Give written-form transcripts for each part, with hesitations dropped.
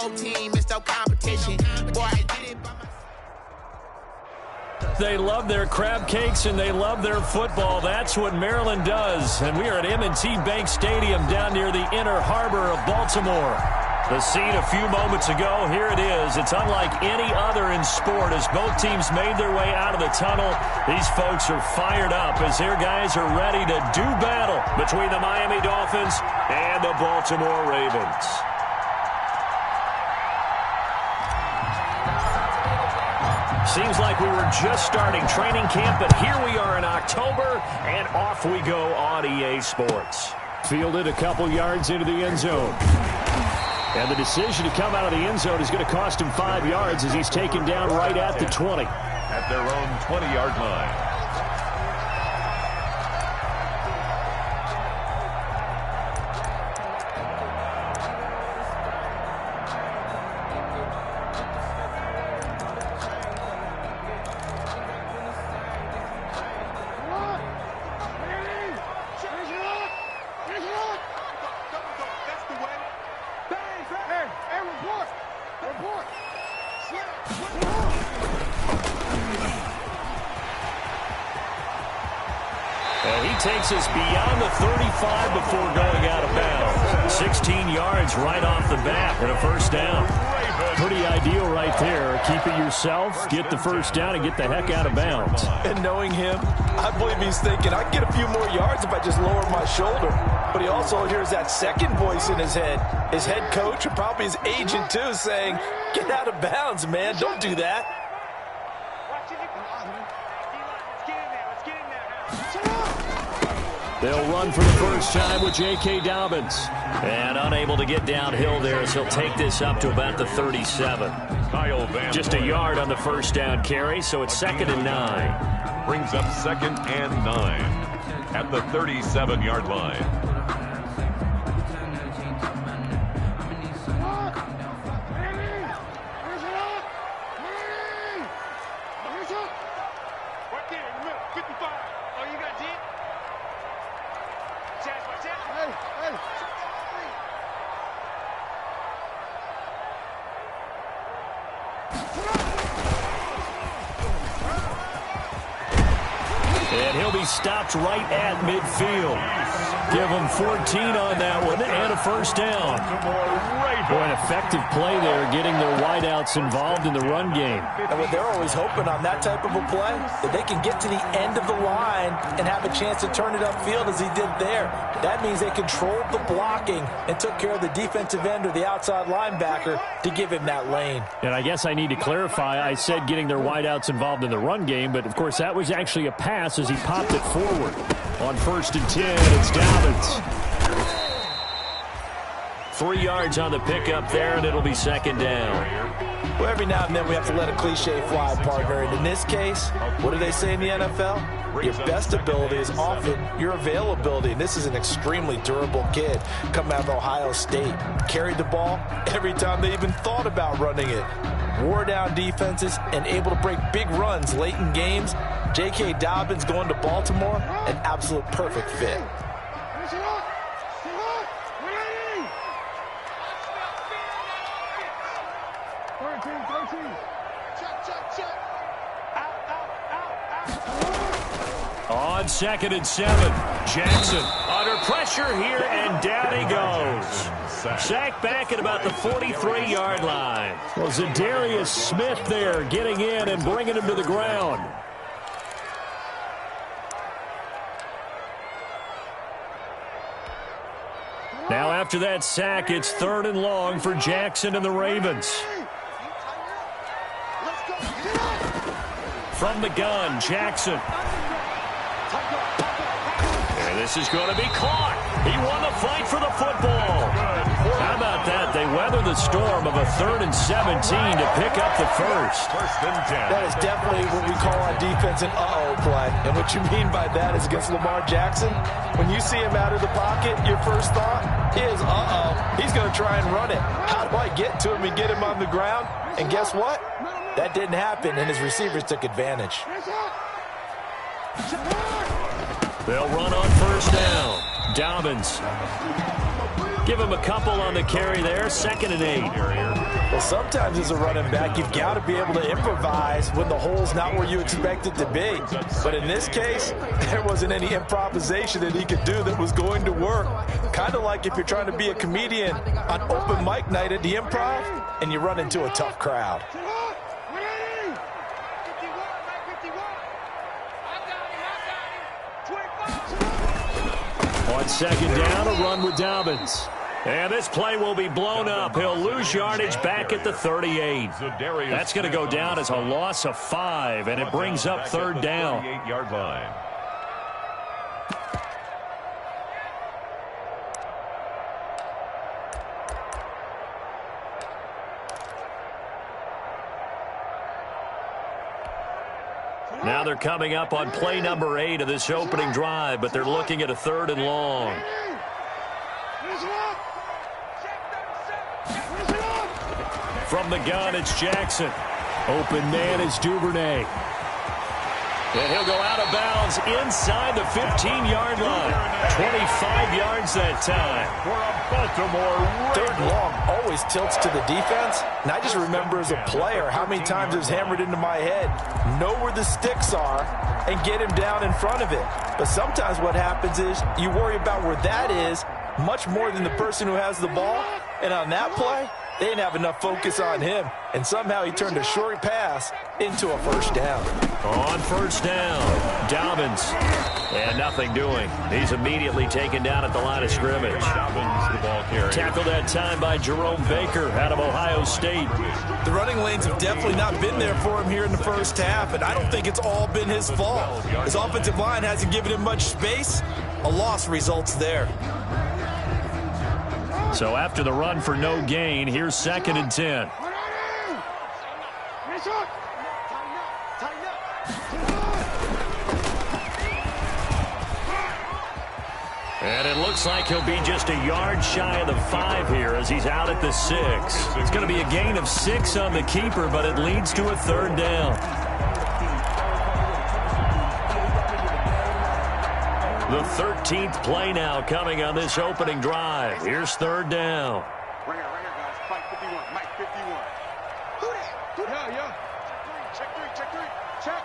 whole team, it's no competition. Boy, I did it by myself. They love their crab cakes and they love their football. That's what Maryland does. And we are at M&T Bank Stadium down near the Inner Harbor of Baltimore. The scene a few moments ago, here it is. It's unlike any other in sport as both teams made their way out of the tunnel. These folks are fired up as their guys are ready to do battle between the Miami Dolphins and the Baltimore Ravens. Seems like we were just starting training camp, but here we are in October, and off we go on EA Sports. Fielded a couple yards into the end zone. And the decision to come out of the end zone is going to cost him 5 yards as he's taken down right at the 20. At their own 20-yard line. Takes us beyond the 35 before going out of bounds. 16 yards right off the bat and a first down. Pretty ideal right there. Keep it yourself, get the first down, and get the heck out of bounds. And knowing him, I believe he's thinking, I can get a few more yards if I just lower my shoulder. But he also hears that second voice in his head. His head coach and probably his agent, too, saying, get out of bounds, man. Don't do that. They'll run for the first time with J.K. Dobbins. And unable to get downhill there as he'll take this up to about the 37. Just a yard on the first down carry, so it's 2nd and 9. Brings up 2nd and 9 at the 37-yard line. And he'll be stopped right at midfield. Give him 14 on that one and a first down. Boy, an effective play there, getting their wideouts involved in the run game. And what they're always hoping on that type of a play, that they can get to the end of the line and have a chance to turn it upfield as he did there. That means they controlled the blocking and took care of the defensive end or the outside linebacker to give him that lane. And I guess I need to clarify, I said getting their wideouts involved in the run game, but of course that was actually a pass as he popped it forward. On 1st and 10, it's Dobbins. 3 yards on the pickup there, and it'll be 2nd down. Well, every now and then we have to let a cliche fly, partner. And in this case, what do they say in the NFL? Your best ability is often your availability. And this is an extremely durable kid coming out of Ohio State. Carried the ball every time they even thought about running it. Wore down defenses and able to break big runs late in games. J.K. Dobbins going to Baltimore, an absolute perfect fit. On 2nd and 7, Jackson under pressure here, and down he goes. Sacked back at about the 43-yard line. Well, Zadarius Smith there getting in and bringing him to the ground. Now after that sack, it's 3rd and long for Jackson and the Ravens. From the gun, Jackson. And this is going to be caught. He won the fight for the football. How about that? They weather the storm of a 3rd and 17 to pick up the first. That is definitely what we call on defense an uh-oh play. And what you mean by that is against Lamar Jackson, when you see him out of the pocket, your first thought is, uh-oh, he's going to try and run it. How do I get to him and get him on the ground? And guess what? That didn't happen, and his receivers took advantage. They'll run on 1st down. Dobbins. Give him a couple on the carry there, 2nd and 8. Well, sometimes as a running back, you've got to be able to improvise when the hole's not where you expect it to be. But in this case, there wasn't any improvisation that he could do that was going to work. Kind of like if you're trying to be a comedian on open mic night at the Improv and you run into a tough crowd. On 2nd down, a run with Dobbins. And this play will be blown up. He'll lose yardage back at the 38. That's going to go down as a loss of 5, and it brings up 3rd down. 38-yard line. Now they're coming up on play number 8 of this opening drive, but they're looking at a 3rd and long. From the gun, it's Jackson. Open man is Duvernay. And he'll go out of bounds inside the 15-yard line. 25 yards that time. For a Baltimore 3rd and long always tilts to the defense. And I just remember as a player how many times it was hammered into my head. Know where the sticks are and get him down in front of it. But sometimes what happens is you worry about where that is much more than the person who has the ball. And on that play, they didn't have enough focus on him. And somehow he turned a short pass into a 1st down. On 1st down, Dobbins. And nothing doing. He's immediately taken down at the line of scrimmage. Dobbins, the ball carrier. Tackled that time by Jerome Baker out of Ohio State. The running lanes have definitely not been there for him here in the first half, and I don't think it's all been his fault. His offensive line hasn't given him much space. A loss results there. So after the run for no gain, here's 2nd and 10. And it looks like he'll be just a yard shy of the 5 here as he's out at the 6. It's going to be a gain of 6 on the keeper, but it leads to a 3rd down. The 13th play now coming on this opening drive. Here's 3rd down. Right here, guys. Mike 51. Mike 51. Yeah. Check 3. Check.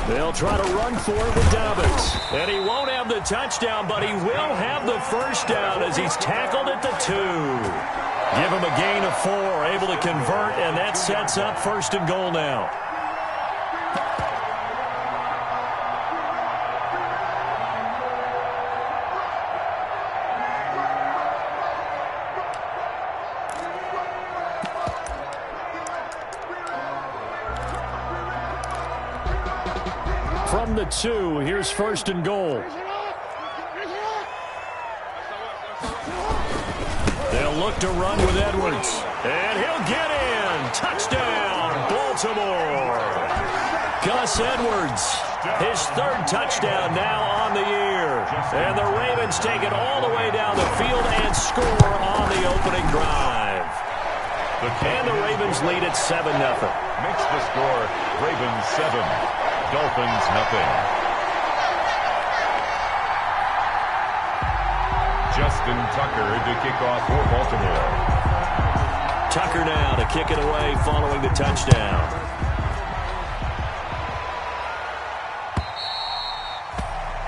They'll try to run for it with Dobbins. And he won't have the touchdown, but he will have the 1st down as he's tackled at the 2. Give him a gain of 4, able to convert, and that sets up 1st and goal now. From the 2, here's 1st and goal. They'll look to run with Edwards. And he'll get in. Touchdown, Baltimore. Gus Edwards, his 3rd touchdown now on the year. And the Ravens take it all the way down the field and score on the opening drive. And the Ravens lead at 7-0. Makes the score Ravens 7. Dolphins nothing. Justin Tucker to kick off for Baltimore. Tucker now to kick it away following the touchdown.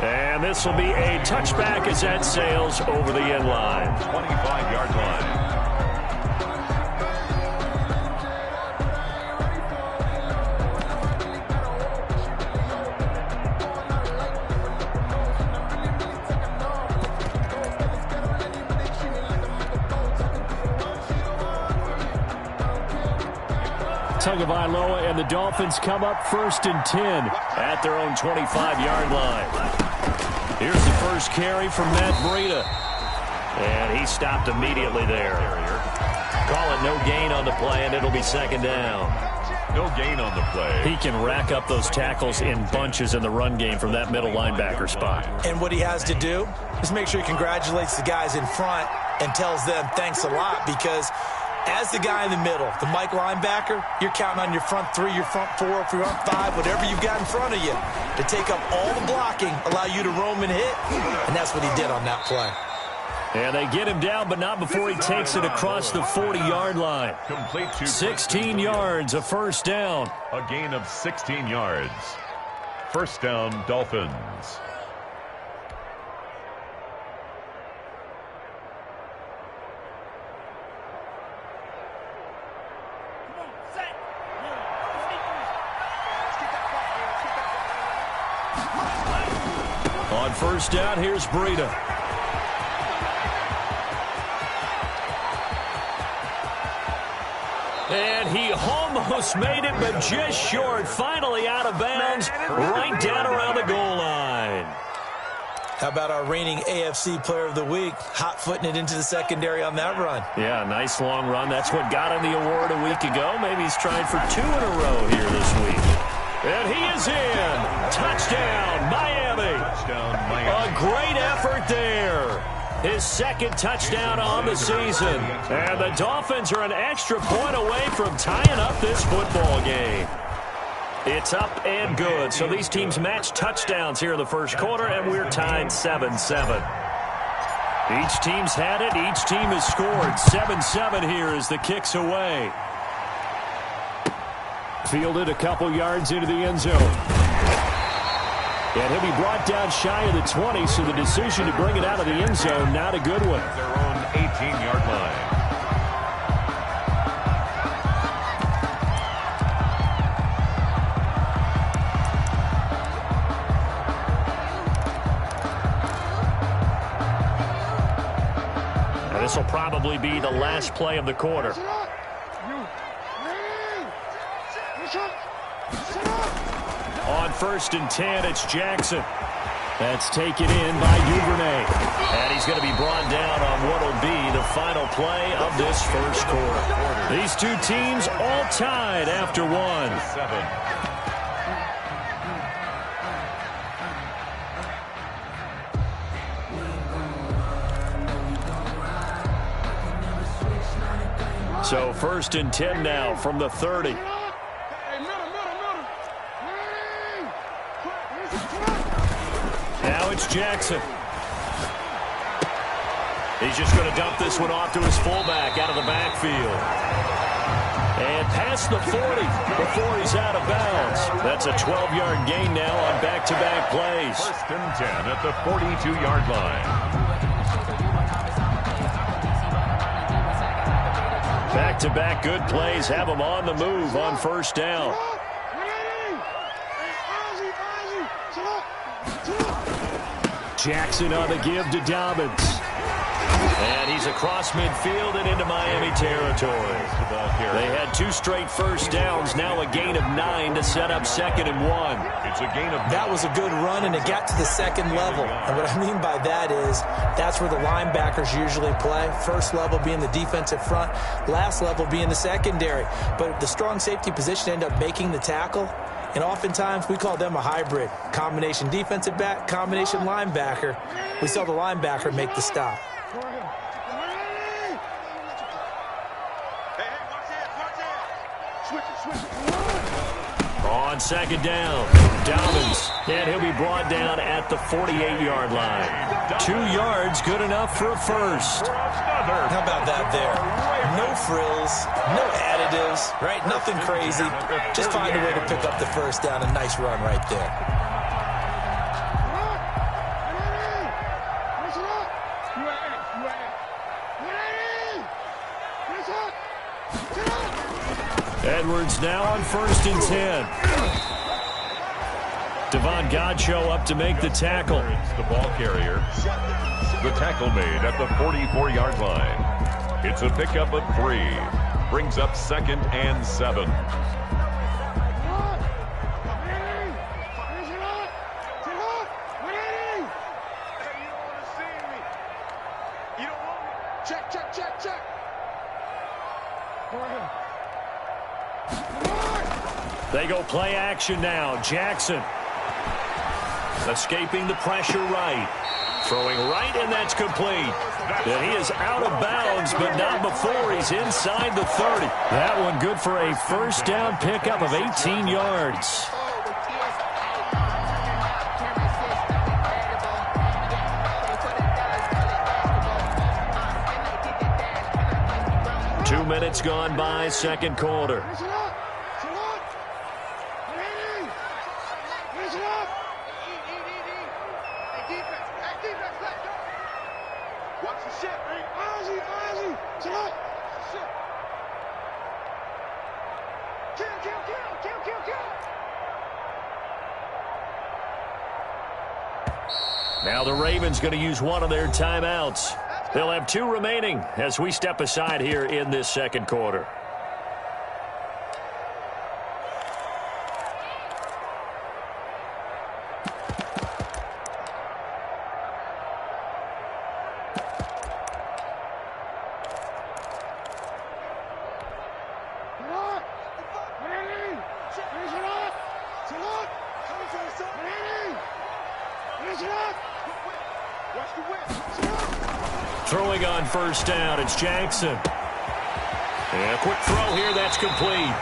And this will be a touchback as that sails over the end line. 25-yard line. Tagovailoa and the Dolphins come up 1st and 10 at their own 25-yard line. Here's the first carry from Matt Breida. And he stopped immediately there. Call it no gain on the play, and it'll be 2nd down. No gain on the play. He can rack up those tackles in bunches in the run game from that middle linebacker spot. And what he has to do is make sure he congratulates the guys in front and tells them thanks a lot, because as the guy in the middle, the Mike linebacker, you're counting on your front 3, your front 4, your front 5, whatever you've got in front of you to take up all the blocking, allow you to roam and hit, and that's what he did on that play. And they get him down, but not before he takes it across the 40-yard line. Complete to 16 yards, a first down. A gain of 16 yards. First down, Dolphins. On first down, here's Breida. And he almost made it, but just short. Finally out of bounds, right down around the goal line. How about our reigning AFC Player of the Week, hot-footing it into the secondary on that run? Yeah, nice long run. That's what got him the award a week ago. Maybe he's trying for 2 in a row here this week. And he is in. Touchdown, Miami. Touchdown, Miami. A great effort there. His second touchdown on the season. And the Dolphins are an extra point away from tying up this football game. It's up and good. So these teams match touchdowns here in the first quarter, and we're tied 7-7. Each team's had it. Each team has scored. 7-7 here as the kick's away. Fielded a couple yards into the end zone. And he'll be brought down shy of the 20, so the decision to bring it out of the end zone, not a good one. Their own 18-yard line. Now, this will probably be the last play of the quarter. On first and 10, it's Jackson. That's taken in by Duvernay. And he's going to be brought down on what will be the final play of this first quarter. These two teams all tied after one. 7. So first and 10 now from the 30. Now it's Jackson. He's just going to dump this one off to his fullback out of the backfield. And past the 40 before he's out of bounds. That's a 12-yard gain now on back-to-back plays. First and 10 at the 42-yard line. Back-to-back good plays have him on the move on first down. Jackson on the give to Dobbins. And he's across midfield and into Miami territory. They had 2 straight first downs, now a gain of 9 to set up 2nd and 1. It's a gain of 9. That was a good run, and it got to the second level. And what I mean by that is that's where the linebackers usually play. First level being the defensive front, last level being the secondary. But the strong safety position ended up making the tackle. And oftentimes we call them a hybrid. Combination defensive back, combination linebacker. We saw the linebacker make the stop. On second down, Dobbins. And he'll be brought down at the 48-yard line. 2 yards, good enough for a first. How about that there? No frills, no additives, right? Nothing crazy. Just find a way to pick up the first down. A nice run right there. Edwards now on first and 10. Devon Godchaux up to make the tackle. The ball carrier. The tackle made at the 44-yard line. It's a pickup of 3. Brings up 2nd and 7. Check. They go play action now. Jackson escaping the pressure right. Throwing right, and that's complete. And he is out of bounds, but not before he's inside the 30. That one good for a first down pickup of 18 yards. minutes gone by, second quarter. Now the Ravens going to use one of their timeouts. They'll have 2 remaining as we step aside here in this second quarter. Throwing on first down, it's Jackson. And a quick throw here, that's complete.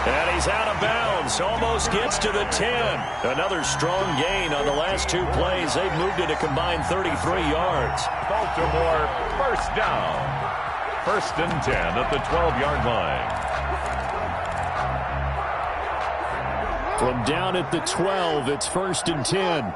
And he's out of bounds, almost gets to the 10. Another strong gain on the last 2 plays. They've moved it a combined 33 yards. Baltimore, first down. First and 10 at the 12-yard line. From down at the 12, it's first and 10.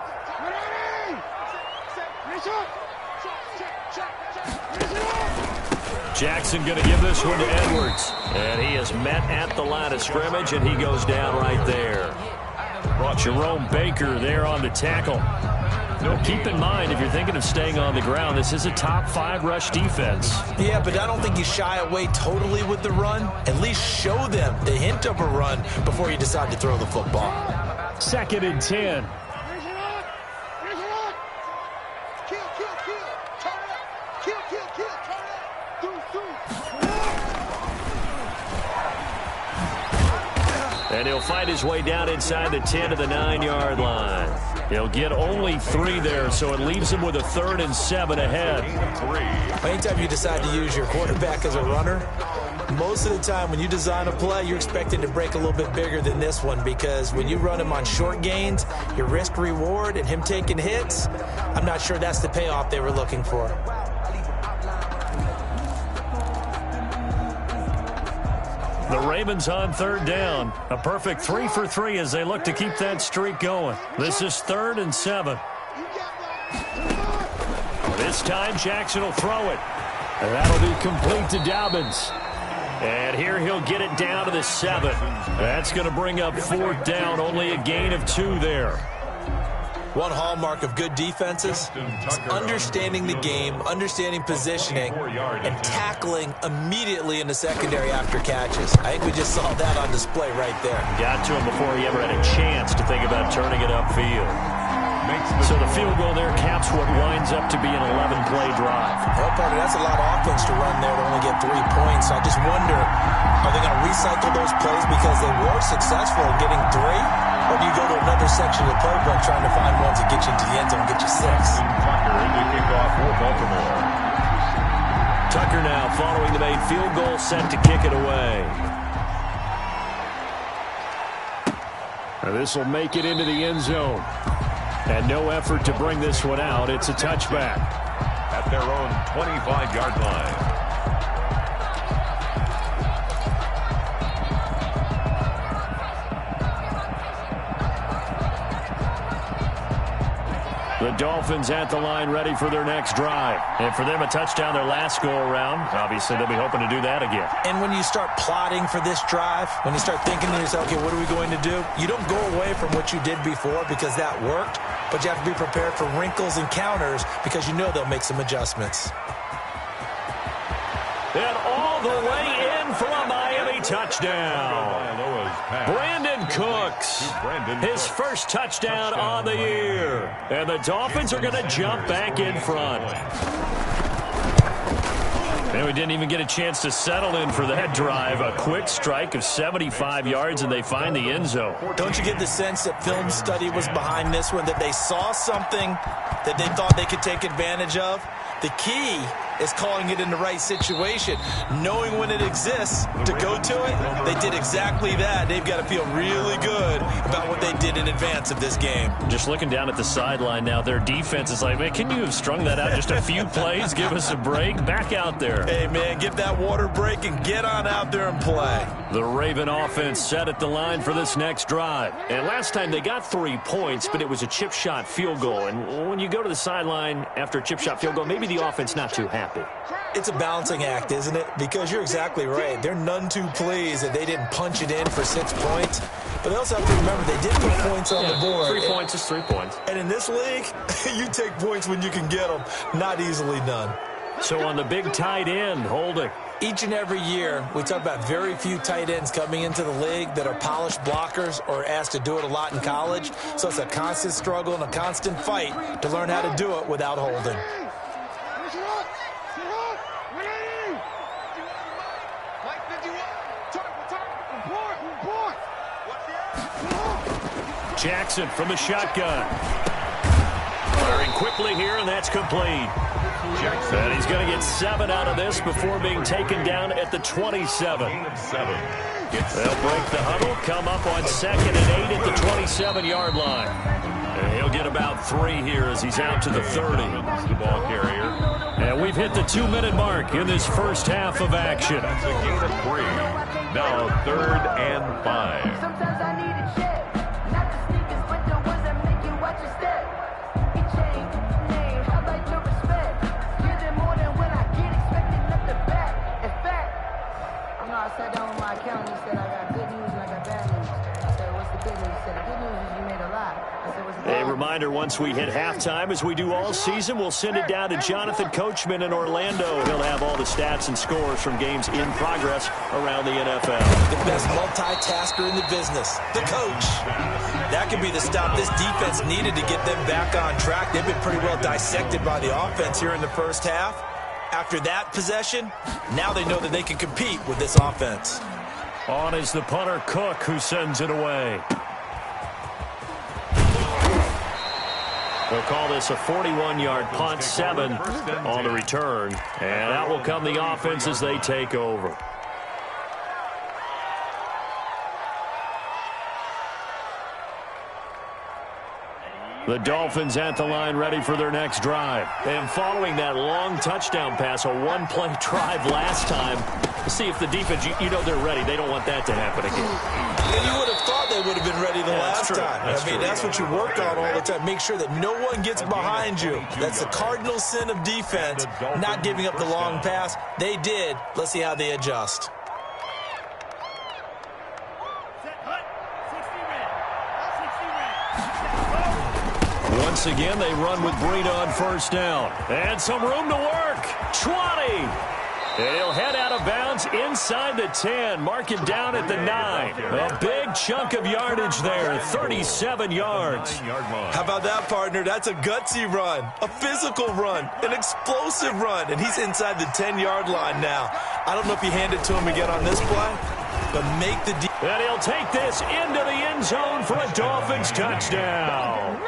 Jackson going to give this one to Edwards. And he is met at the line of scrimmage, and he goes down right there. Jerome Baker there on the tackle. Now, keep in mind, if you're thinking of staying on the ground, this is a top 5 rush defense. Yeah, but I don't think you shy away totally with the run. At least show them the hint of a run before you decide to throw the football. Second and 10. And he'll fight his way down inside the 10 to the 9-yard line. He'll get only 3 there, so it leaves him with a 3rd and 7 ahead. Anytime you decide to use your quarterback as a runner, most of the time when you design a play, you're expecting to break a little bit bigger than this one, because when you run him on short gains, your risk-reward and him taking hits, I'm not sure that's the payoff they were looking for. The Ravens on 3rd down. A perfect 3 for 3 as they look to keep that streak going. This is 3rd and 7. This time Jackson will throw it. And that'll be complete to Dobbins. And here he'll get it down to the 7. That's going to bring up 4th down. Only a gain of 2 there. One hallmark of good defenses is understanding the game, understanding positioning, and tackling immediately in the secondary after catches. I think we just saw that on display right there. Got to him before he ever had a chance to think about turning it upfield. So the field goal there caps what winds up to be an 11-play drive. Well, partner, that's a lot of offense to run there to only get 3 points. So I just wonder, are they going to recycle those plays because they were successful in getting 3? Or do you go to another section of the playbook trying to find ones that get you into the end zone and get you 6? Tucker in the kickoff for Baltimore. Tucker now following the made field goal, set to kick it away. This will make it into the end zone. And no effort to bring this one out. It's a touchback. At their own 25-yard line. The Dolphins at the line ready for their next drive. And for them, a touchdown their last go-around. Obviously, they'll be hoping to do that again. And when you start plotting for this drive, when you start thinking to yourself, okay, what are we going to do? You don't go away from what you did before because that worked, but you have to be prepared for wrinkles and counters because you know they'll make some adjustments. And all the way in for a Miami touchdown. Brandon Cooks, his first touchdown on the year. And the Dolphins are going to jump back in front. And we didn't even get a chance to settle in for that drive. A quick strike of 75 yards, and they find the end zone. Don't you get the sense that film study was behind this one, that they saw something that they thought they could take advantage of? The key is calling it in the right situation. Knowing when it exists to go to it, they did exactly that. They've got to feel really good about what they did in advance of this game. Just looking down at the sideline now, their defense is like, man, can you have strung that out just a few plays? Give us a break. Back out there. Hey, man, give that water break and get on out there and play. The Raven offense set at the line for this next drive. And last time they got 3 points, but it was a chip shot field goal. And when you go to the sideline after a chip shot field goal, maybe the offense not too happy. It's a balancing act, isn't it? Because you're exactly right. They're none too pleased that they didn't punch it in for 6 points. But they also have to remember they did put points on the board. 3 points is 3 points. And in this league, you take points when you can get them. Not easily done. So on the big tight end, Holding. Each and every year, we talk about very few tight ends coming into the league that are polished blockers or asked to do it a lot in college. So it's a constant struggle and a constant fight to learn how to do it without Holding. Jackson from the shotgun. Firing quickly here, and that's complete. Jackson. And he's going to get 7 out of this before being taken down at the 27. Gain of 7. They'll break the huddle, come up on 2nd and 8 at the 27-yard line. And he'll get about 3 here as he's out to the 30. The ball carrier. And we've hit the 2-minute mark in this first half of action. That's a gain of 3. Now 3rd and 5. Sometimes I need a check. Not the sneakers, but the ones that make you watch your step. Each chain, name, I like your respect. Give them more than when I get expected, nothing back. In fact, I sat down with my accountant. He said, I got good news and I got bad news. I said, what's the good news? He said, the good news is you made a lot. I said, what's the bad news? A reminder, once we hit halftime, as we do all season, we'll send it down to Jonathan Coachman in Orlando. He'll have all the stats and scores from games in progress around the NFL. The best multitasker in the business, the coach. That could be the stop this defense needed to get them back on track. They've been pretty well dissected by the offense here in the first half. After that possession, now they know that they can compete with this offense. On is the punter, Cook, who sends it away. They'll call this a 41-yard punt, 7 on the return. And out will come the offense as they take over. The Dolphins at the line ready for their next drive. And following that long touchdown pass, a one-play drive last time, see if the defense, you know they're ready. They don't want that to happen again. And you would have thought they would have been ready the last time. That's what you work on all the time. Make sure that no one gets behind you. That's the cardinal sin of defense, not giving up the long pass. They did. Let's see how they adjust. Once again, they run with Breida on first down. And some room to work. 20. And he'll head out of bounds inside the 10. Mark him down at the 9. A big chunk of yardage there, 37 yards. How about that, partner? That's a gutsy run, a physical run, an explosive run. And he's inside the 10-yard line now. I don't know if you hand it to him again on this play, but make the and he'll take this into the end zone for a Dolphins touchdown.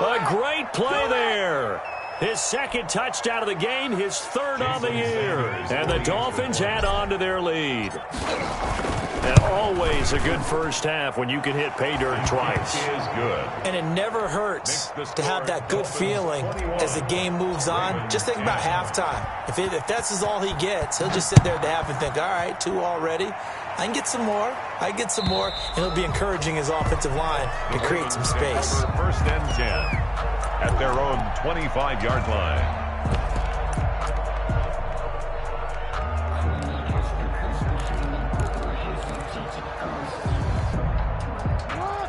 A great play there. His second touchdown of the game, his 3rd on the year. And the Dolphins add on to their lead. And always a good first half when you can hit pay dirt twice. Is good. And it never hurts to have that good feeling as the game moves on. Just think about halftime. If that's all he gets, he'll just sit there at the half and think, all right, 2 already. I can get some more. I can get some more. And he'll be encouraging his offensive line to create some space. 1st and 10 at their own 25-yard line.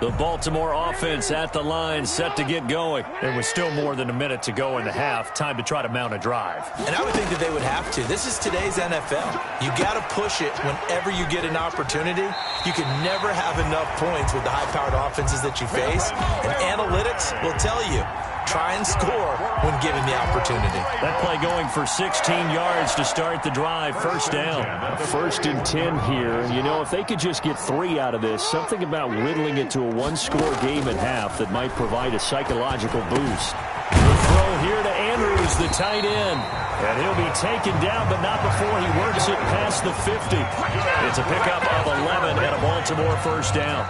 The Baltimore offense at the line, set to get going. There was still more than a minute to go in the half. Time to try to mount a drive. And I would think that they would have to. This is today's NFL. You got to push it whenever you get an opportunity. You can never have enough points with the high-powered offenses that you face. And analytics will tell you, try and score when given the opportunity. That play going for 16 yards to start the drive. First down. 1st and 10 here. You know, if they could just get 3 out of this, something about whittling it to a one-score game at half that might provide a psychological boost. The throw here to Andrews is the tight end. And he'll be taken down, but not before he works it past the 50. It's a pickup of 11 and a Baltimore first down.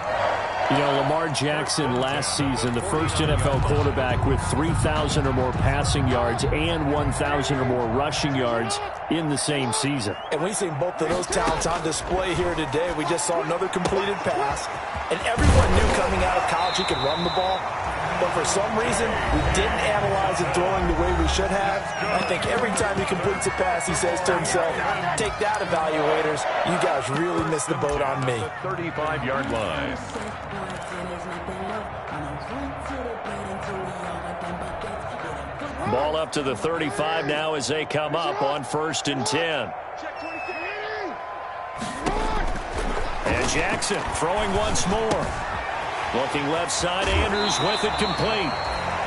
You know, Lamar Jackson last season, the first NFL quarterback with 3,000 or more passing yards and 1,000 or more rushing yards in the same season. And we've seen both of those talents on display here today. We just saw another completed pass. And everyone knew coming out of college he could run the ball. But for some reason, we didn't analyze it throwing the way we should have. I think every time he completes a pass, he says to himself, take that, evaluators. You guys really missed the boat on me. 35-yard line. Ball up to the 35 now as they come up on 1st and 10. And Jackson throwing once more. Looking left side, Andrews with it complete.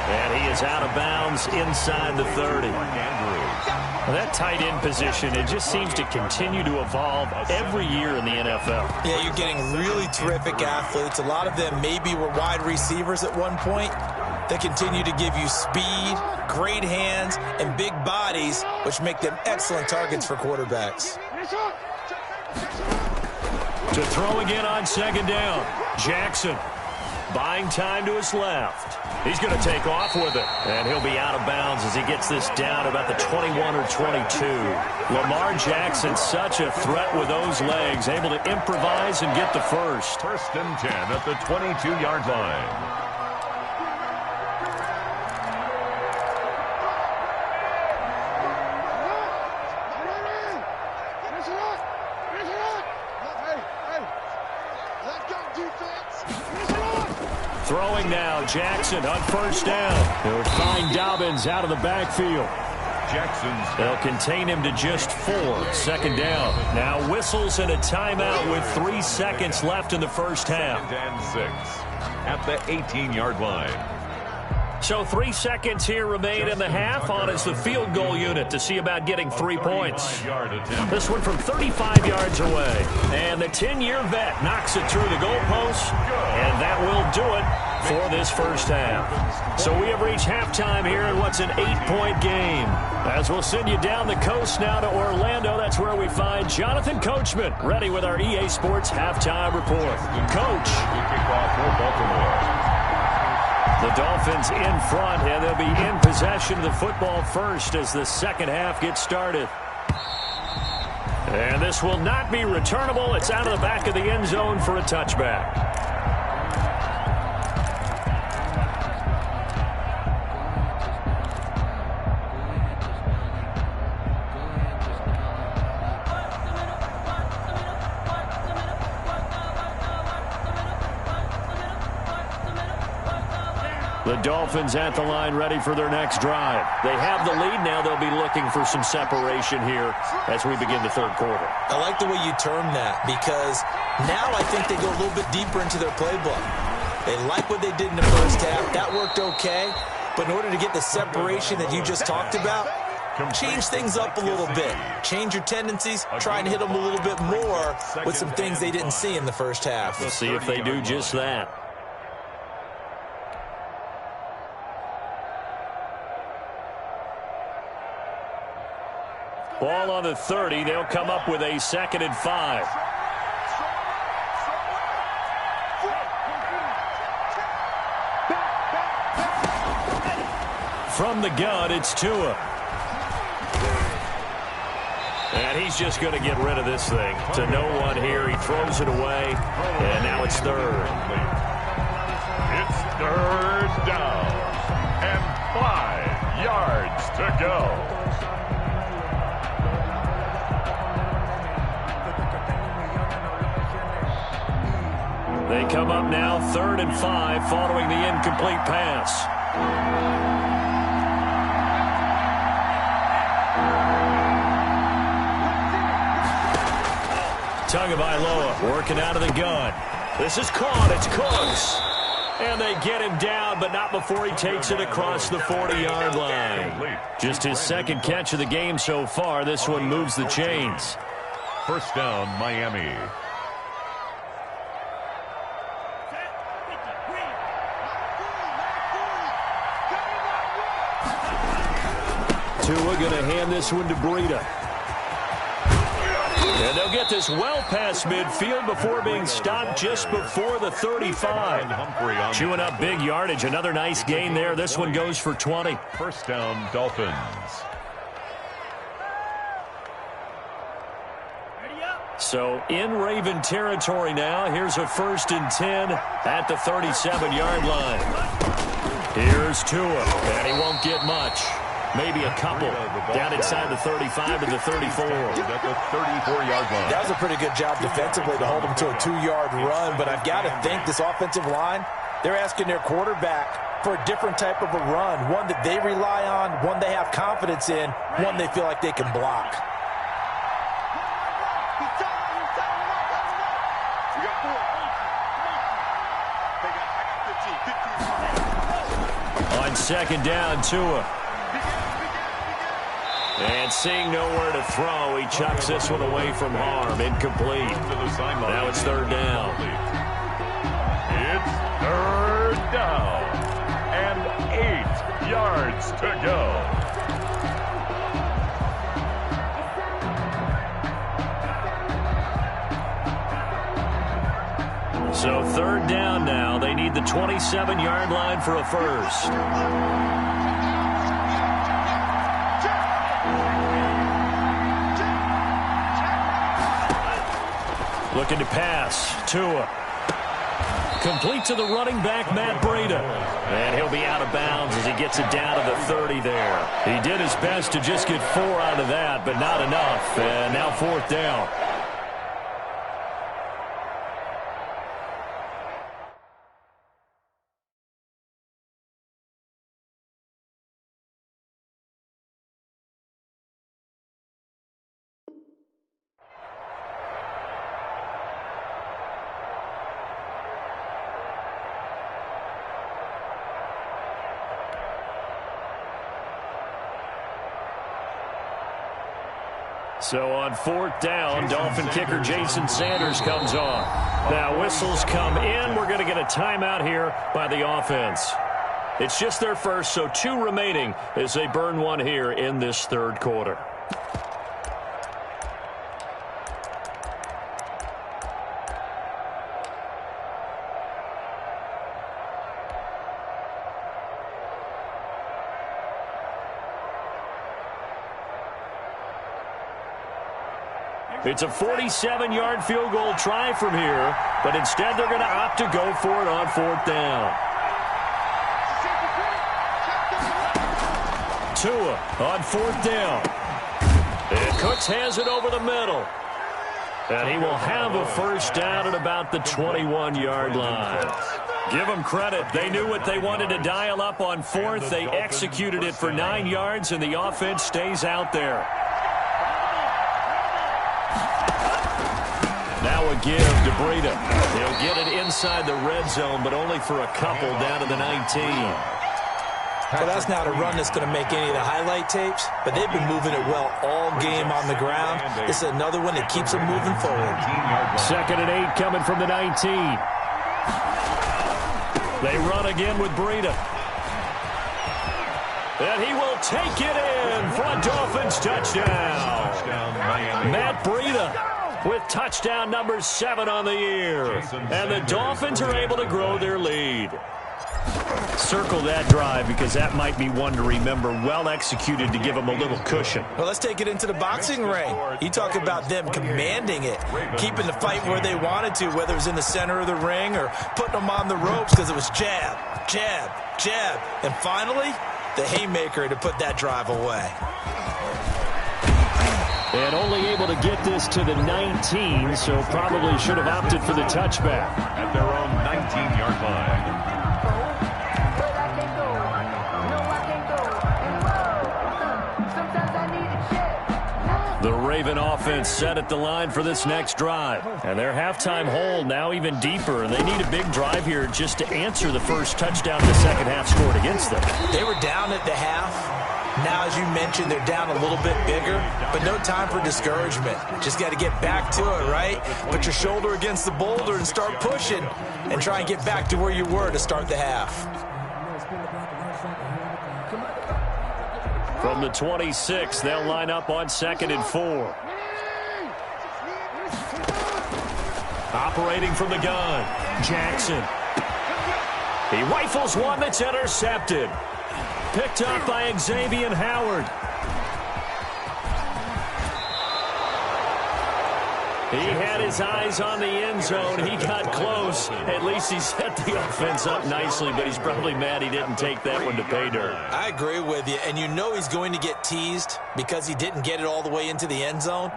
And he is out of bounds inside the 30. That tight end position, it just seems to continue to evolve every year in the NFL. Yeah, you're getting really terrific athletes. A lot of them maybe were wide receivers at one point. They continue to give you speed, great hands, and big bodies, which make them excellent targets for quarterbacks. To throw again on 2nd down, Jackson. Buying time to his left. He's going to take off with it. And he'll be out of bounds as he gets this down about the 21 or 22. Lamar Jackson, such a threat with those legs, able to improvise and get the first. 1st and 10 at the 22-yard line. Throwing now, Jackson on 1st down. They'll find Dobbins out of the backfield. They'll contain him to just 4. 2nd down. Now whistles and a timeout with 3 seconds left in the first half. 2nd and 6 at the 18-yard line. So 3 seconds here remain in the half. On is the field goal unit to see about getting 3 points. This one from 35 yards away. And the 10-year vet knocks it through the goalpost. And that will do it for this first half. So we have reached halftime here in what's an 8-point game. As we'll send you down the coast now to Orlando, that's where we find Jonathan Coachman ready with our EA Sports halftime report. Coach. Kick off for Baltimore. The Dolphins in front, and they'll be in possession of the football first as the second half gets started. And this will not be returnable. It's out of the back of the end zone for a touchback. The Dolphins at the line ready for their next drive. They have the lead now. They'll be looking for some separation here as we begin the 3rd quarter. I like the way you term that because now I think they go a little bit deeper into their playbook. They like what they did in the first half. That worked okay. But in order to get the separation that you just talked about, change things up a little bit. Change your tendencies. Try and hit them a little bit more with some things they didn't see in the first half. We'll see if they do just that. Ball on the 30. They'll come up with a 2nd and 5. From the gun, it's Tua. And he's just going to get rid of this thing. To no one here. He throws it away. And now it's 3rd. It's 3rd down. And 5 yards to go. They come up now 3rd and 5 following the incomplete pass. Tagovailoa working out of the gun. This is caught. It's Cooks. And they get him down, but not before he takes it across the 40-yard line. Just his 2nd catch of the game so far. This one moves the chains. 1st down, Miami. Tua going to hand this one to Breida. And they'll get this well past midfield before being stopped just before the 35. Chewing up big yardage. Another nice gain there. This one goes for 20. First down, Dolphins. So in Raven territory now. Here's a 1st and 10 at the 37-yard line. Here's Tua, and he won't get much. Maybe a couple down inside the 35 to the 34. At the 34-yard line. That was a pretty good job defensively to hold him to a 2-yard run, but I've got to think this offensive line, they're asking their quarterback for a different type of a run, one that they rely on, one they have confidence in, one they feel like they can block. On 2nd down, Tua. And seeing nowhere to throw, he chucks this one away from harm. Incomplete. Now it's 3rd down. It's 3rd down. And 8 yards to go. So 3rd down now. They need the 27-yard line for a first. Looking to pass. Tua. Complete to the running back, Matt Breida. And he'll be out of bounds as he gets it down to the 30 there. He did his best to just get 4 out of that, but not enough. And now 4th down. So on 4th down, Dolphin kicker Jason Sanders comes on. Now whistles come in. We're going to get a timeout here by the offense. It's just their first, so 2 remaining as they burn one here in this 3rd quarter. It's a 47-yard field goal try from here, but instead they're going to opt to go for it on 4th down. Tua on 4th down. And Cooks has it over the middle. And he will have a first down at about the 21-yard line. Give them credit. They knew what they wanted to dial up on 4th. They executed it for 9 yards, and the offense stays out there. Now a give to Breida. He'll get it inside the red zone, but only for a couple down to the 19. Well, that's not a run that's going to make any of the highlight tapes, but they've been moving it well all game on the ground. This is another one that keeps them moving forward. 2nd and 8 coming from the 19. They run again with Breida. And he will take it in for a Dolphins touchdown. Matt Breida with touchdown number 7 on the year. And the Dolphins are able to grow their lead. Circle that drive because that might be one to remember. Well executed to give them a little cushion. Well, let's take it into the boxing ring. You talk about them commanding it, keeping the fight where they wanted to, whether it was in the center of the ring or putting them on the ropes because it was jab, jab, jab. And finally, the haymaker to put that drive away. And only able to get this to the 19, so probably should have opted for the touchback. At their own 19-yard line. The Raven offense set at the line for this next drive. And their halftime hole now even deeper. And they need a big drive here just to answer the first touchdown the second half scored against them. They were down at the half. Now, as you mentioned, they're down a little bit bigger, but no time for discouragement. Just got to get back to it, right? Put your shoulder against the boulder and start pushing and try and get back to where you were to start the half. From the 26, they'll line up on 2nd and 4. Operating from the gun, Jackson. He rifles one that's intercepted. Picked up by Xavier Howard. He had his eyes on the end zone. He got close. At least he set the offense up nicely, but he's probably mad he didn't take that one to pay dirt. I agree with you, and you know he's going to get teased because he didn't get it all the way into the end zone.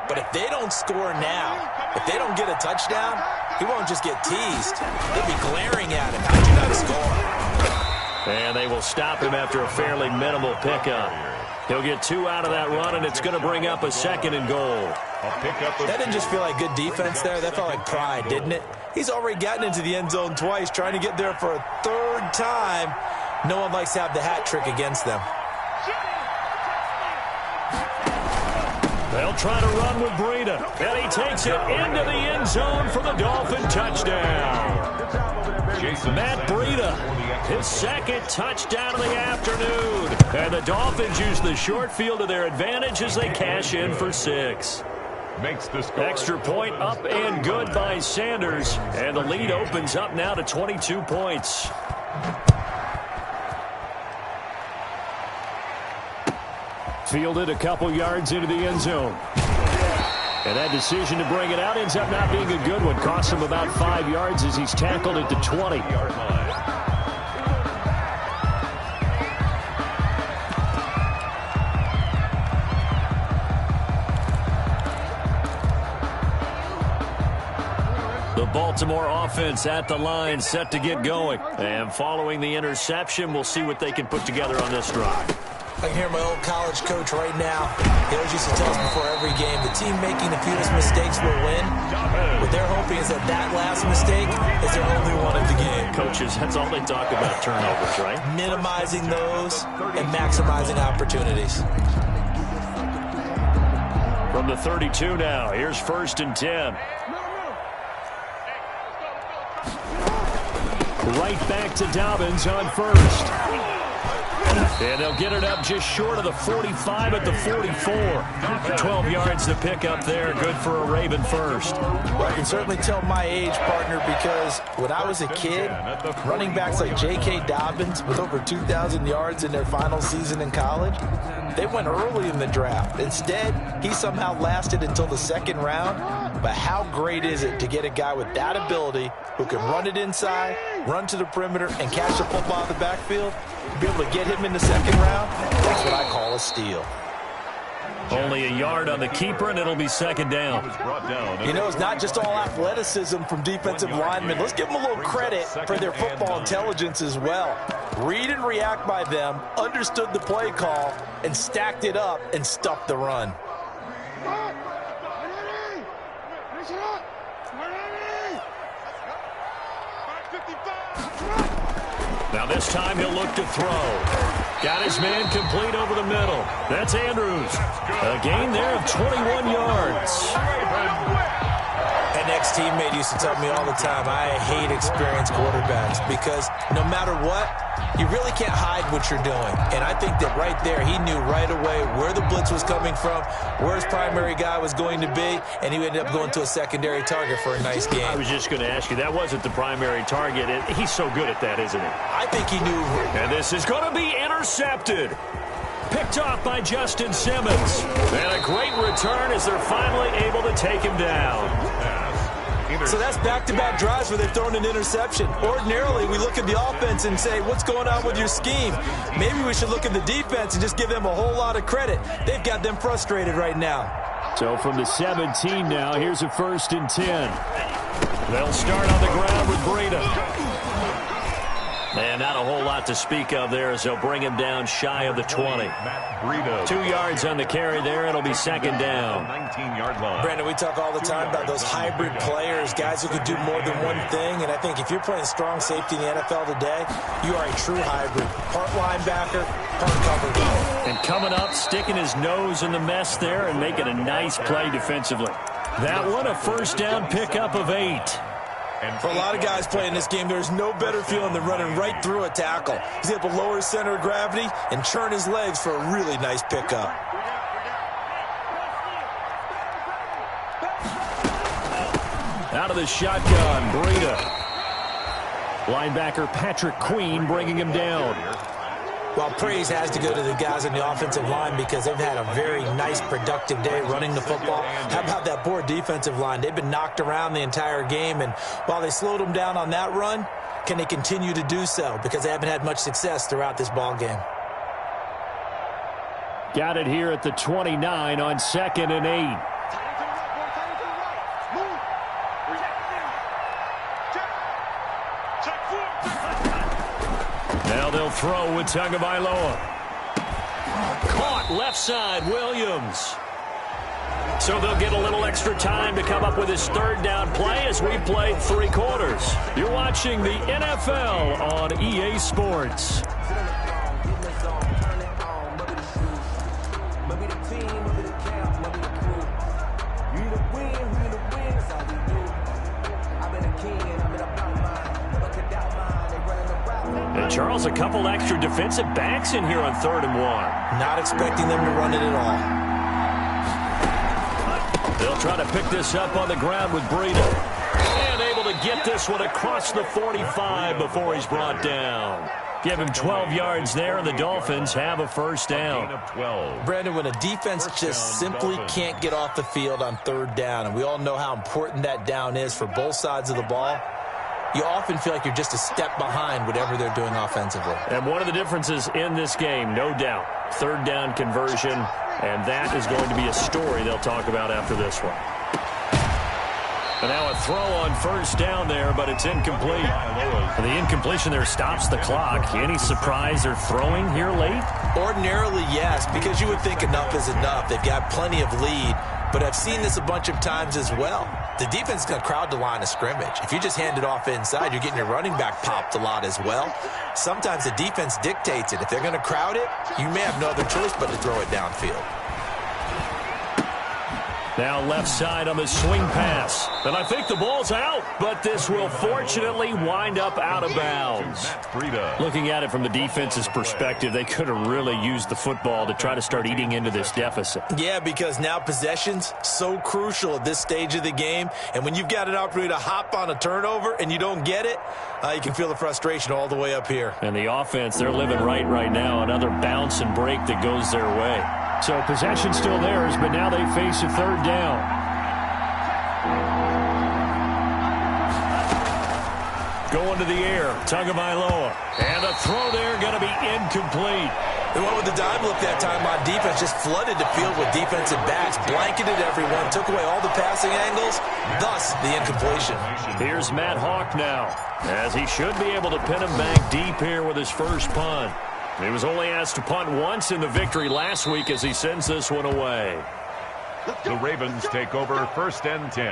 But if they don't score now, if they don't get a touchdown, he won't just get teased. They'll be glaring at him. How'd you not score? And they will stop him after a fairly minimal pickup. He'll get 2 out of that run, and it's going to bring up a 2nd and goal. That didn't just feel like good defense there. That felt like pride, didn't it? He's already gotten into the end zone twice, trying to get there for a 3rd time. No one likes to have the hat trick against them. They'll try to run with Breida, and he takes it into the end zone for the Dolphin touchdown. Matt Breida, his 2nd touchdown of the afternoon. And the Dolphins use the short field to their advantage as they cash in for 6. Makes the score. Extra point up and good by Sanders, and the lead opens up now to 22 points. Fielded a couple yards into the end zone. And that decision to bring it out ends up not being a good one. Costs him about 5 yards as he's tackled at the 20-yard line. The Baltimore offense at the line, set to get going. And following the interception, we'll see what they can put together on this drive. I can hear my old college coach right now. He always used to tell us before every game, the team making the fewest mistakes will win. What they're hoping is that that last mistake is their only one of the game. Coaches, that's all they talk about, turnovers, right? Minimizing those and maximizing opportunities. From the 32 now, here's 1st and 10. Right back to Dobbins on 1st. And they'll get it up just short of the 45 at the 44. 12 yards to pick up there. Good for a Raven first. Well, I can certainly tell my age, partner, because when I was a kid, running backs like J.K. Dobbins with over 2,000 yards in their final season in college, they went early in the draft. Instead, he somehow lasted until the 2nd round. But how great is it to get a guy with that ability who can run it inside, run to the perimeter, and catch the football out of the backfield? Be able to get him in the 2nd round, that's what I call a steal. Only a yard on the keeper, and it'll be 2nd down. You know, it's not just all athleticism from defensive linemen. Let's give them a little credit for their football intelligence as well. Read and react by them, understood the play call, and stacked it up and stuffed the run. Now this time he'll look to throw. Got his man complete over the middle. That's Andrews. A gain there of 21 yards. An ex-teammate used to tell me all the time, I hate experienced quarterbacks because no matter what, you really can't hide what you're doing. And I think that right there, he knew right away where the blitz was coming from, where his primary guy was going to be, and he ended up going to a secondary target for a nice game. I was just going to ask you, that wasn't the primary target. He's so good at that, isn't he? I think he knew. And this is going to be intercepted. Picked off by Justin Simmons. And a great return as they're finally able to take him down. So that's back-to-back drives where they've thrown an interception. Ordinarily, we look at the offense and say, what's going on with your scheme? Maybe we should look at the defense and just give them a whole lot of credit. They've got them frustrated right now. So from the 17 now, here's a 1st and 10. They'll start on the ground with Breida. And not a whole lot to speak of there as they'll bring him down shy of the 20. 2 yards on the carry there. It'll be 2nd down. 19-yard line. Brandon, we talk all the time about those hybrid players, guys who could do more than one thing. And I think if you're playing strong safety in the NFL today, you are a true hybrid. Part linebacker, part cover guy. And coming up, sticking his nose in the mess there and making a nice play defensively. That one, a 1st down pickup of 8. For a lot of guys playing this game, there's no better feeling than running right through a tackle. He's able to lower his center of gravity and churn his legs for a really nice pickup. Out of the shotgun, Breida. Linebacker Patrick Queen bringing him down. Well, praise has to go to the guys on the offensive line because they've had a very nice, productive day running the football. How about that poor defensive line? They've been knocked around the entire game, and while they slowed them down on that run, can they continue to do so? Because they haven't had much success throughout this ball game. Got it here at the 29 on 2nd and 8. Now they'll throw with Tagovailoa. Caught left side, Williams. So they'll get a little extra time to come up with his 3rd down play as we played 3 quarters. You're watching the NFL on EA Sports. Charles, a couple extra defensive backs in here on 3rd and 1. Not expecting them to run it at all. They'll try to pick this up on the ground with Breida. And able to get this one across the 45 before he's brought down. Give him 12 yards there, and the Dolphins have a 1st down. Brandon, when a defense just simply can't get off the field on 3rd down, and we all know how important that down is for both sides of the ball, you often feel like you're just a step behind whatever they're doing offensively. And one of the differences in this game, no doubt, 3rd down conversion, and that is going to be a story they'll talk about after this one. And now a throw on 1st down there, but it's incomplete. And the incompletion there stops the clock. Any surprise they're throwing here late? Ordinarily, yes, because you would think enough is enough. They've got plenty of lead, but I've seen this a bunch of times as well. The defense is going to crowd the line of scrimmage. If you just hand it off inside, you're getting your running back popped a lot as well. Sometimes the defense dictates it. If they're going to crowd it, you may have no other choice but to throw it downfield. Now left side on the swing pass. And I think the ball's out, but this will fortunately wind up out of bounds. Looking at it from the defense's perspective, they could have really used the football to try to start eating into this deficit. Yeah, because now possession's so crucial at this stage of the game. And when you've got an opportunity to hop on a turnover and you don't get it, you can feel the frustration all the way up here. And the offense, they're living right now. Another bounce and break that goes their way. So possession still theirs, but now they face a 3rd down. Going to the air, Tagovailoa. And a throw there going to be incomplete. They went with the dime look that time on defense, just flooded the field with defensive backs, blanketed everyone, took away all the passing angles, thus the incompletion. Here's Matt Hawk now, as he should be able to pin him back deep here with his first punt. He was only asked to punt once in the victory last week as he sends this one away. The Ravens take over 1st and 10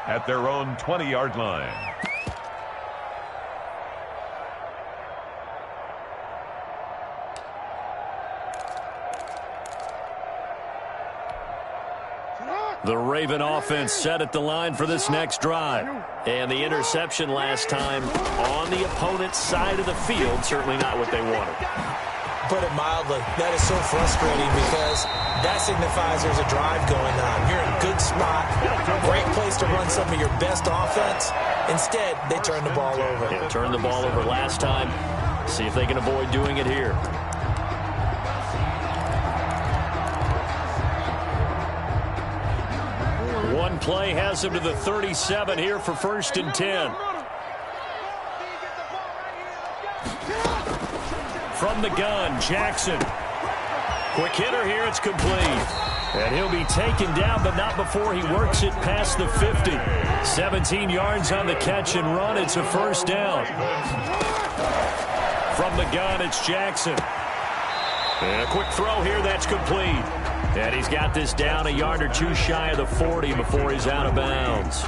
at their own 20-yard line. The Raven offense set at the line for this next drive. And the interception last time on the opponent's side of the field, certainly not what they wanted. Put it mildly, that is so frustrating because that signifies there's a drive going on. You're in a good spot, great place to run some of your best offense. Instead, they turn the ball over. Yeah, turned the ball over last time. See if they can avoid doing it here. One play has him to the 37 here for 1st and 10. From the gun, Jackson. Quick hitter here, it's complete. And he'll be taken down, but not before he works it past the 50. 17 yards on the catch and run. It's a 1st down. From the gun, it's Jackson. And a quick throw here, that's complete. And he's got this down a yard or two shy of the 40 before he's out of bounds.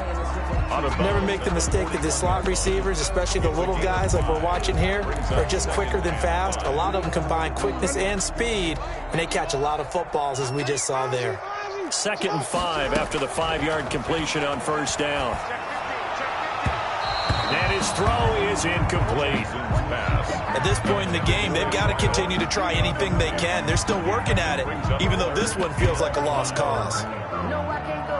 Never make the mistake that the slot receivers, especially the little guys like we're watching here, are just quicker than fast. A lot of them combine quickness and speed, and they catch a lot of footballs, as we just saw there. 2nd and 5 after the 5-yard completion on 1st down. And his throw is incomplete. At this point in the game, they've got to continue to try anything they can. They're still working at it, even though this one feels like a lost cause. No, I can't go.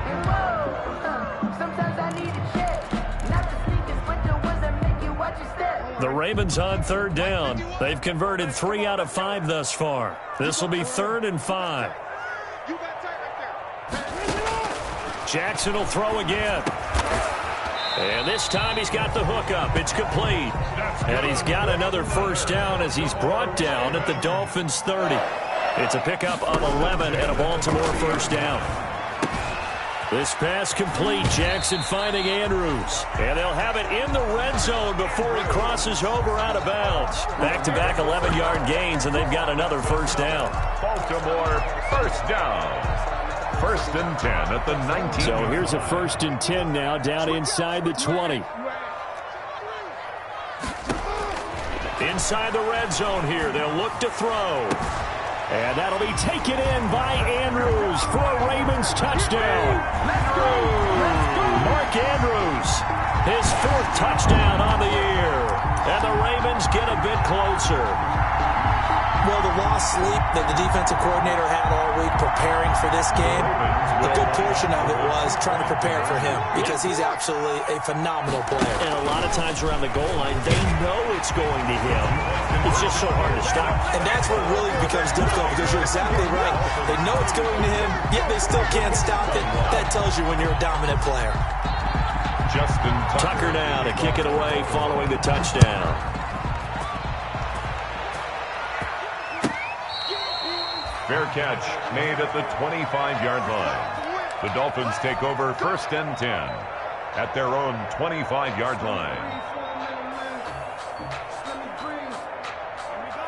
And whoa, sometimes I need a check. Not the sneakers, but the ones that make you watch your step. The Ravens on third down. They've converted 3 out of 5 thus far. This will be 3rd and 5. Jackson will throw again. And this time he's got the hook up. It's complete. And he's got another first down as he's brought down at the Dolphins' 30. It's a pickup of 11 and a Baltimore first down. This pass complete. Jackson finding Andrews. And they'll have it in the red zone before he crosses over out of bounds. Back-to-back 11-yard gains, and they've got another first down. Baltimore first down. 1st and 10 at the 19. So here's a 1st and 10 now down inside the 20. Inside the red zone here. They'll look to throw. And that'll be taken in by Andrews for a Ravens touchdown. Mark Andrews, his 4th touchdown on the year. And the Ravens get a bit closer. Well, the lost sleep that the defensive coordinator had all week preparing for this game, a good portion of it was trying to prepare for him because he's absolutely a phenomenal player. And a lot of times around the goal line, they know it's going to him. It's just so hard to stop. And that's where it really becomes difficult because you're exactly right. They know it's going to him, yet they still can't stop it. That tells you when you're a dominant player. Justin Tucker now to kick it away following the touchdown. Fair catch made at the 25-yard line. The Dolphins take over 1st and 10 at their own 25-yard line.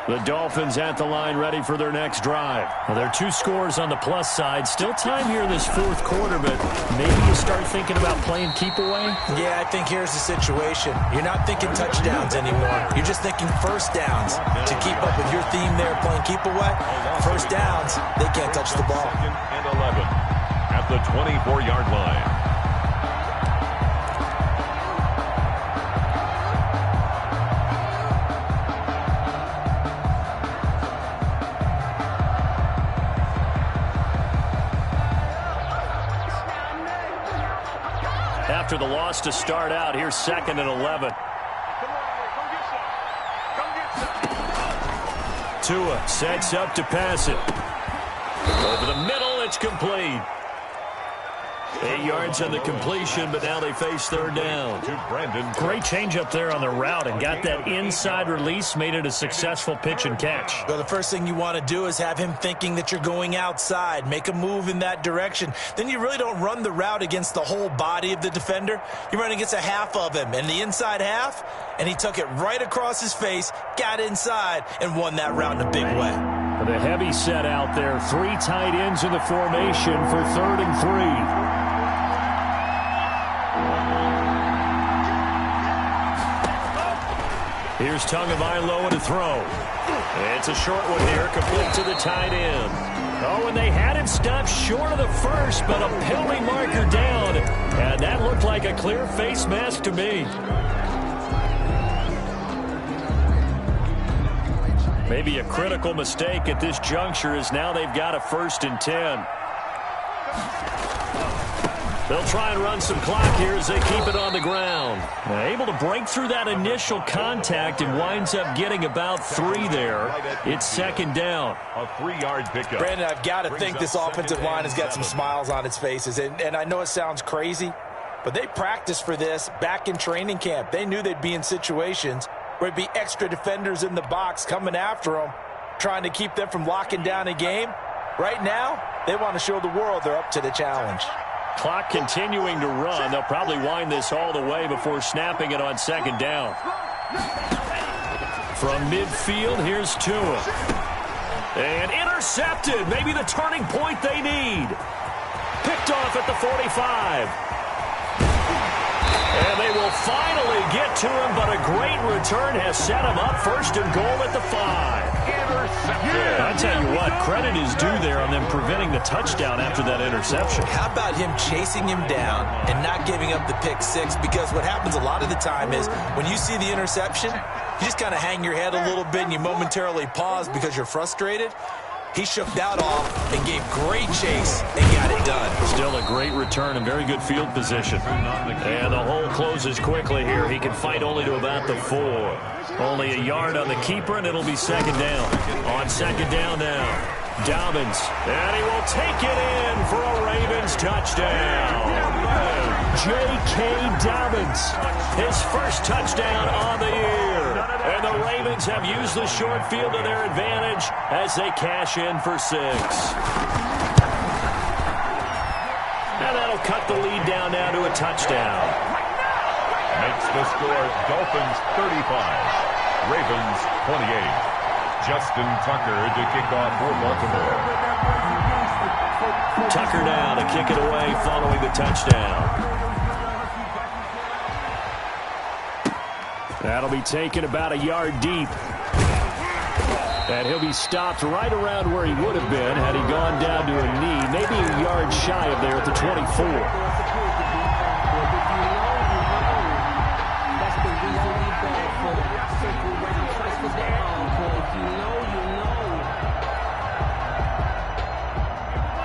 The Dolphins at the line ready for their next drive. Well, there are 2 scores on the plus side. Still time here in this 4th quarter, but maybe you start thinking about playing keep away? Yeah, I think here's the situation. You're not thinking touchdowns anymore. You're just thinking first downs. To keep up with your theme there, playing keep away, first downs, they can't touch the ball. 2nd and 11 at the 24-yard line. After the loss to start out, here's 2nd and 11. Tua sets up to pass it. Over the middle, it's complete. 8 yards on the completion, but now they face 3rd down. Great change up there on the route and got that inside release, made it a successful pitch and catch. Well, the first thing you want to do is have him thinking that you're going outside, make a move in that direction. Then you really don't run the route against the whole body of the defender. You run against a half of him, and the inside half, and he took it right across his face, got inside, and won that route in a big way. The heavy set out there, 3 tight ends in the formation for 3rd and 3. Here's Tagovailoa to throw. It's a short one here, complete to the tight end. Oh, and they had him stopped short of the first, but a penalty marker down. And that looked like a clear face mask to me. Maybe a critical mistake at this juncture as now they've got a 1st and 10. They'll try and run some clock here as they keep it on the ground. Able to break through that initial contact and winds up getting about 3 there. It's 2nd down. A 3-yard pickup. Brandon, I've got to think this offensive line has got some smiles on its faces. And I know it sounds crazy, but they practiced for this back in training camp. They knew they'd be in situations where it'd be extra defenders in the box coming after them, trying to keep them from locking down a game. Right now, they want to show the world they're up to the challenge. Clock continuing to run. They'll probably wind this all the way before snapping it on 2nd down. From midfield, here's Tua. And intercepted. Maybe the turning point they need. Picked off at the 45. And they will finally get to him, but a great return has set him up 1st and goal at the 5. intercepted. I tell you what, credit is due there on them preventing the touchdown after that interception. How about him chasing him down and not giving up the pick six? Because what happens a lot of the time is when you see the interception, you just kind of hang your head a little bit and you momentarily pause because you're frustrated. He shook that off and gave great chase and got it done. Still a great return and very good field position. And the hole closes quickly here. He can fight only to about the 4. Only a yard on the keeper, and it'll be second down. On second down now, Dobbins. And he will take it in for a Ravens touchdown. J.K. Dobbins, his first touchdown on the year. And the Ravens have used the short field to their advantage as they cash in for 6. And that'll cut the lead down now to a touchdown. Makes the score Dolphins 35, Ravens 28. Justin Tucker to kick off for Baltimore. Tucker now to kick it away following the touchdown. That'll be taken about a yard deep. And he'll be stopped right around where he would have been had he gone down to a knee, maybe a yard shy of there at the 24.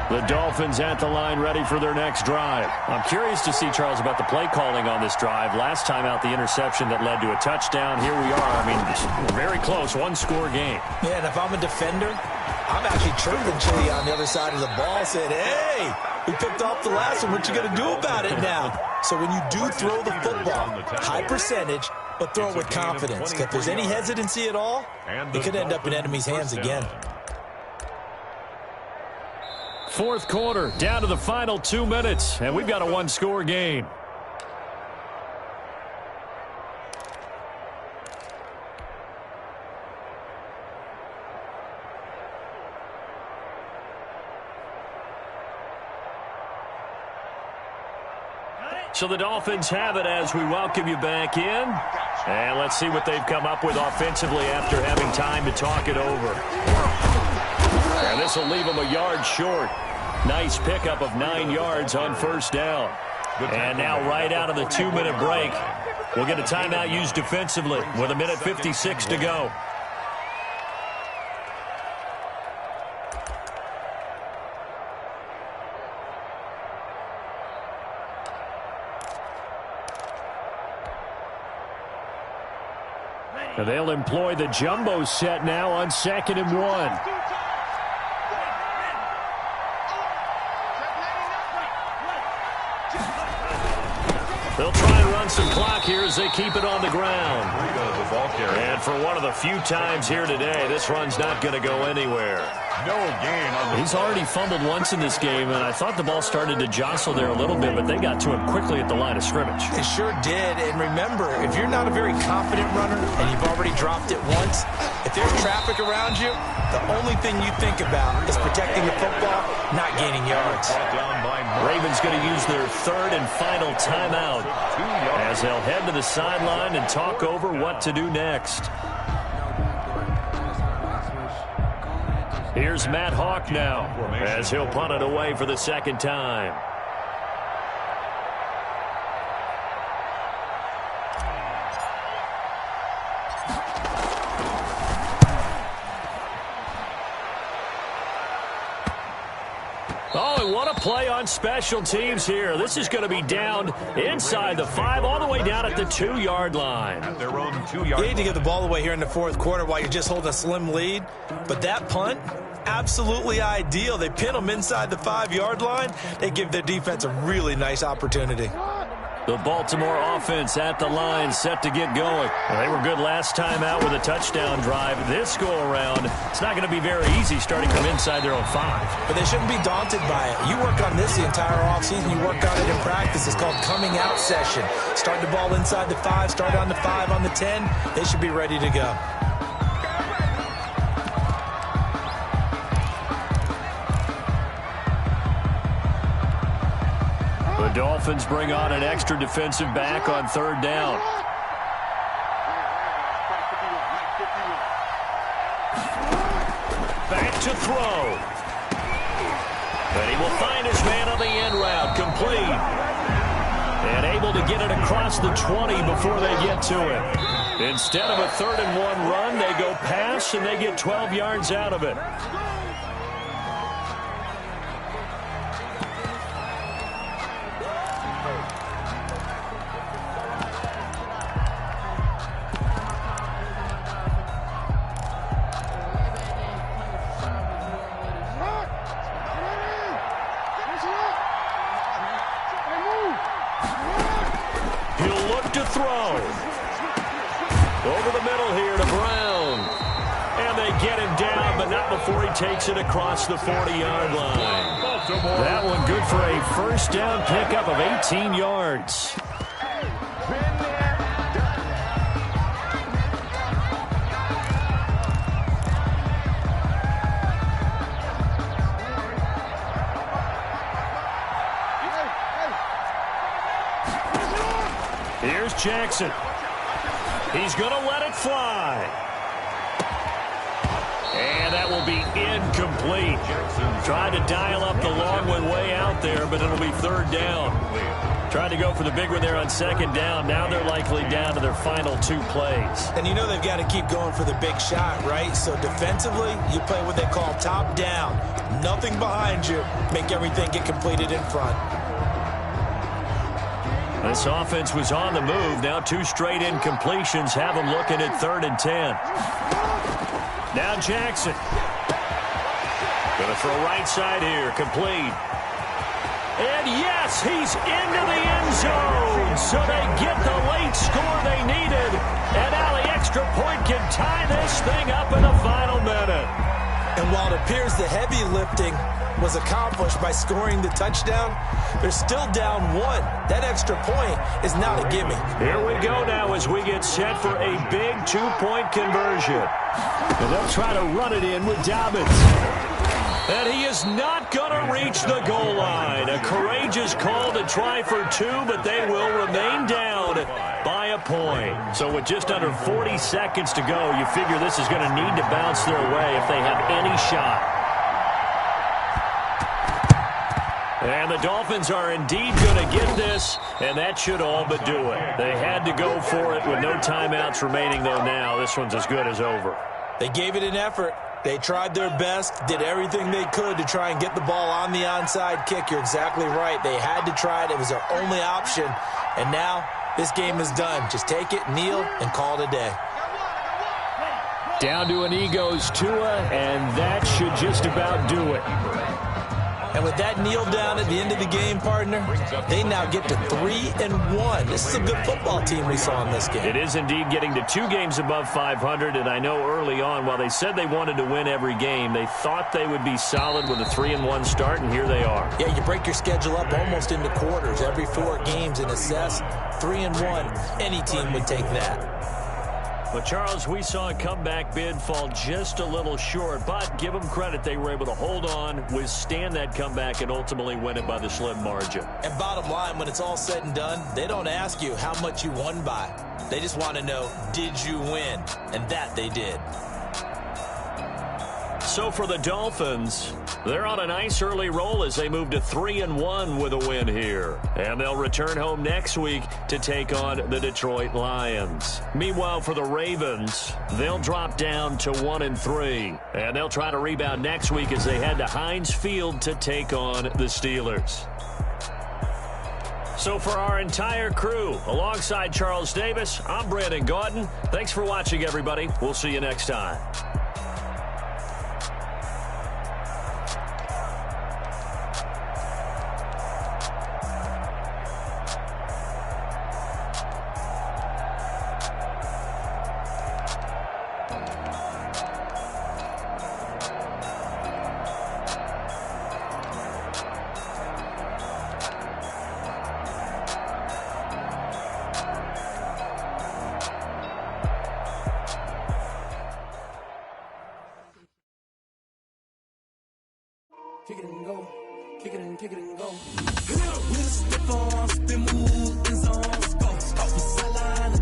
The Dolphins at the line ready for their next drive. I'm curious to see, Charles, about the play calling on this drive. Last time out, the interception that led to a touchdown. Here we are. I mean, very close, one-score game. Yeah, and if I'm a defender, I'm actually chirping Chili on the other side of the ball, saying, hey, we picked off the last one. What you going to do about it now? So when you do throw the football, high percentage, but throw it with confidence. If there's any hesitancy at all, it could end up in enemy's hands again. Fourth quarter, down to the final 2 minutes, and we've got a one-score game. So the Dolphins have it as we welcome you back in. And let's see what they've come up with offensively after having time to talk it over. And this will leave them a yard short. Nice pickup of 9 yards on first down. And now right out of the 2-minute break, we'll get a timeout used defensively with 1:56 to go. And they'll employ the jumbo set now on 2nd and 1. They'll try and run some clock here as they keep it on the ground. And for one of the few times here today, this run's not going to go anywhere. No gain. He's already fumbled once in this game, and I thought the ball started to jostle there a little bit, but they got to him quickly at the line of scrimmage. It sure did. And remember, if you're not a very confident runner and you've already dropped it once, if there's traffic around you, the only thing you think about is protecting the football, not gaining yards. Ravens going to use their 3rd and final timeout as they'll head to the sideline and talk over what to do next. Here's Matt Hawk now as he'll punt it away for the 2nd time. Oh, and what a play on special teams here. This is going to be down inside the 5, all the way down at the 2-yard line. At their own 2-yard You need to get the ball away here in the 4th quarter while you're just holding a slim lead. But that punt, absolutely ideal. They pin them inside the 5-yard line. They give their defense a really nice opportunity. The Baltimore offense at the line, set to get going. Well, they were good last time out with a touchdown drive. This go-around, it's not going to be very easy starting from inside their own 5. But they shouldn't be daunted by it. You work on this the entire offseason. You work on it in practice. It's called coming out session. Start the ball inside the 5, start on the 5, on the 10. They should be ready to go. The Dolphins bring on an extra defensive back on 3rd down. to throw. And he will find his man on the end route, complete. And able to get it across the 20 before they get to it. Instead of a 3rd-and-1 run, they go pass, and they get 12 yards out of it. He'll look to throw. Over the middle here to Brown. And they get him down, but not before he takes it across the 40-yard line. That one good for a first down pickup of 18 yards. Here's Jackson. He's going to let it fly. And that will be incomplete. Tried to dial up the long one way out there, but it'll be 3rd down. Tried to go for the big one there on 2nd down. Now they're likely down to their final 2 plays. And you know they've got to keep going for the big shot, right? So defensively, you play what they call top down. Nothing behind you. Make everything get completed in front. This offense was on the move. Now 2 straight incompletions have them looking at 3rd and 10. Now Jackson. Going to throw right side here. Complete. And yes, he's into the end zone. So they get the late score they needed. And now the extra point can tie this thing up in the final minute. And while it appears the heavy lifting was accomplished by scoring the touchdown, they're still down 1. That extra point is not a gimme. Here we go now as we get set for a big 2-point conversion. And they'll try to run it in with Dobbins. And he is not going to reach the goal line. A courageous call to try for 2, but they will remain down by a point. So with just under 40 seconds to go, you figure this is going to need to bounce their way if they have any shot. And the Dolphins are indeed going to get this, and that should all but do it. They had to go for it with no timeouts remaining, though now this one's as good as over. They gave it an effort. They tried their best, did everything they could to try and get the ball on the onside kick. You're exactly right. They had to try it. It was their only option. And now this game is done. Just take it, kneel, and call it a day. Down to an Eagles Tua, and that should just about do it. And with that kneel down at the end of the game, partner, they now get to 3-1. This is a good football team we saw in this game. It is indeed getting to 2 games above 500, and I know early on, while they said they wanted to win every game, they thought they would be solid with a 3-1 start, and here they are. Yeah, you break your schedule up almost into quarters, every 4 games, and assess 3-1. Any team would take that. But, Charles, we saw a comeback bid fall just a little short, but give them credit. They were able to hold on, withstand that comeback, and ultimately win it by the slim margin. And bottom line, when it's all said and done, they don't ask you how much you won by. They just want to know, did you win? And that they did. So for the Dolphins, they're on a nice early roll as they move to 3-1 with a win here. And they'll return home next week to take on the Detroit Lions. Meanwhile, for the Ravens, they'll drop down to 1-3. And they'll try to rebound next week as they head to Heinz Field to take on the Steelers. So for our entire crew, alongside Charles Davis, I'm Brandon Gaudin. Thanks for watching, everybody. We'll see you next time. Kick it and go. Kick it and go. With a stiff on, spin move, and zones. Go. Sideline